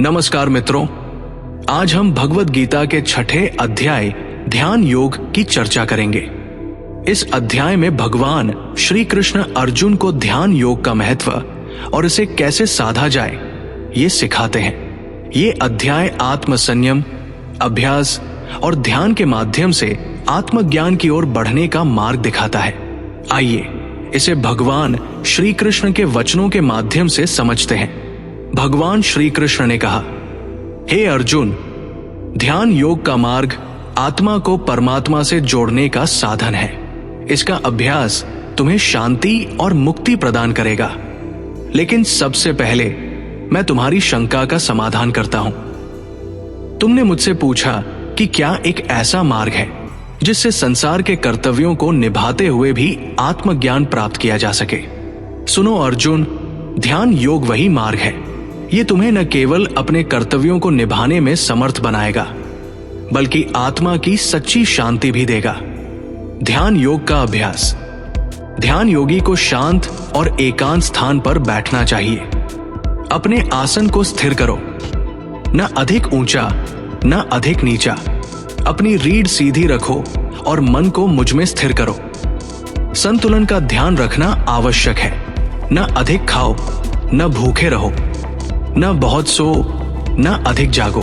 नमस्कार मित्रों, आज हम भगवद गीता के 6ठे अध्याय ध्यान योग की चर्चा करेंगे। इस अध्याय में भगवान श्री कृष्ण अर्जुन को ध्यान योग का महत्व और इसे कैसे साधा जाए ये सिखाते हैं। ये अध्याय आत्म संयम, अभ्यास और ध्यान के माध्यम से आत्मज्ञान की ओर बढ़ने का मार्ग दिखाता है। आइए इसे भगवान श्री कृष्ण के वचनों के माध्यम से समझते हैं। भगवान श्री कृष्ण ने कहा, हे अर्जुन, ध्यान योग का मार्ग आत्मा को परमात्मा से जोड़ने का साधन है। इसका अभ्यास तुम्हें शांति और मुक्ति प्रदान करेगा। लेकिन सबसे पहले मैं तुम्हारी शंका का समाधान करता हूं। तुमने मुझसे पूछा कि क्या एक ऐसा मार्ग है जिससे संसार के कर्तव्यों को निभाते हुए भी आत्मज्ञान प्राप्त किया जा सके। सुनो अर्जुन, ध्यान योग वही मार्ग है। ये तुम्हें न केवल अपने कर्तव्यों को निभाने में समर्थ बनाएगा, बल्कि आत्मा की सच्ची शांति भी देगा। ध्यान योग का अभ्यास। ध्यान योगी को शांत और एकांत स्थान पर बैठना चाहिए। अपने आसन को स्थिर करो, न अधिक ऊंचा न अधिक नीचा। अपनी रीढ़ सीधी रखो और मन को मुझ में स्थिर करो। संतुलन का ध्यान रखना आवश्यक है। न अधिक खाओ न भूखे रहो, न बहुत सो न अधिक जागो।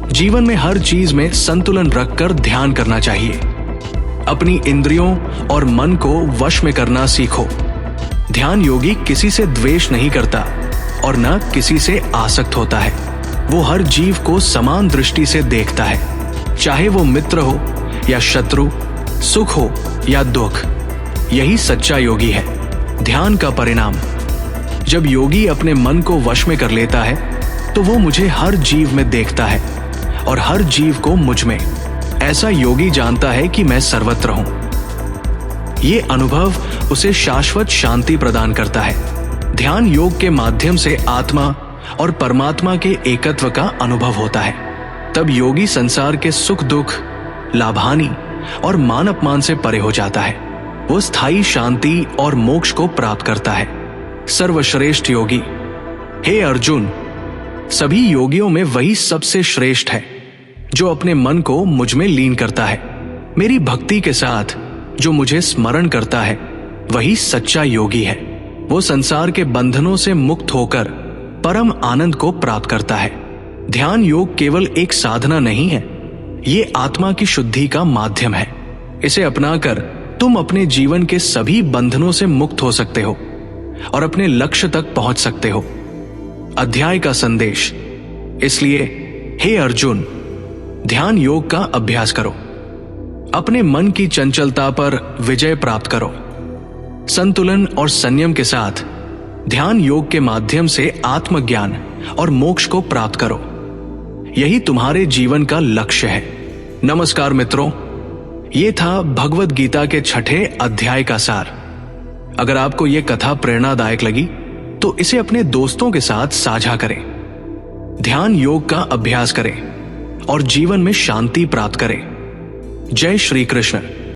जीवन में हर चीज में संतुलन रखकर ध्यान करना चाहिए। अपनी इंद्रियों और मन को वश में करना सीखो। ध्यान योगी किसी से द्वेष नहीं करता और न किसी से आसक्त होता है। वो हर जीव को समान दृष्टि से देखता है, चाहे वो मित्र हो या शत्रु, सुख हो या दुख। यही सच्चा योगी है। ध्यान का परिणाम। जब योगी अपने मन को वश में कर लेता है तो वो मुझे हर जीव में देखता है और हर जीव को मुझ में। ऐसा योगी जानता है कि मैं सर्वत्र हूं। ये अनुभव उसे शाश्वत शांति प्रदान करता है। ध्यान योग के माध्यम से आत्मा और परमात्मा के एकत्व का अनुभव होता है। तब योगी संसार के सुख दुख, लाभानी और मान अपमान से परे हो जाता है। वो स्थायी शांति और मोक्ष को प्राप्त करता है। सर्वश्रेष्ठ योगी। हे अर्जुन, सभी योगियों में वही सबसे श्रेष्ठ है जो अपने मन को मुझ में लीन करता है। मेरी भक्ति के साथ जो मुझे स्मरण करता है वही सच्चा योगी है। वो संसार के बंधनों से मुक्त होकर परम आनंद को प्राप्त करता है। ध्यान योग केवल एक साधना नहीं है, ये आत्मा की शुद्धि का माध्यम है। इसे अपनाकर तुम अपने जीवन के सभी बंधनों से मुक्त हो सकते हो और अपने लक्ष्य तक पहुंच सकते हो। अध्याय का संदेश। इसलिए हे अर्जुन, ध्यान योग का अभ्यास करो। अपने मन की चंचलता पर विजय प्राप्त करो। संतुलन और संयम के साथ ध्यान योग के माध्यम से आत्मज्ञान और मोक्ष को प्राप्त करो। यही तुम्हारे जीवन का लक्ष्य है। नमस्कार मित्रों, ये था भगवद गीता के 6ठे अध्याय का सार। अगर आपको यह कथा प्रेरणादायक लगी तो इसे अपने दोस्तों के साथ साझा करें। ध्यान योग का अभ्यास करें और जीवन में शांति प्राप्त करें। जय श्री कृष्ण।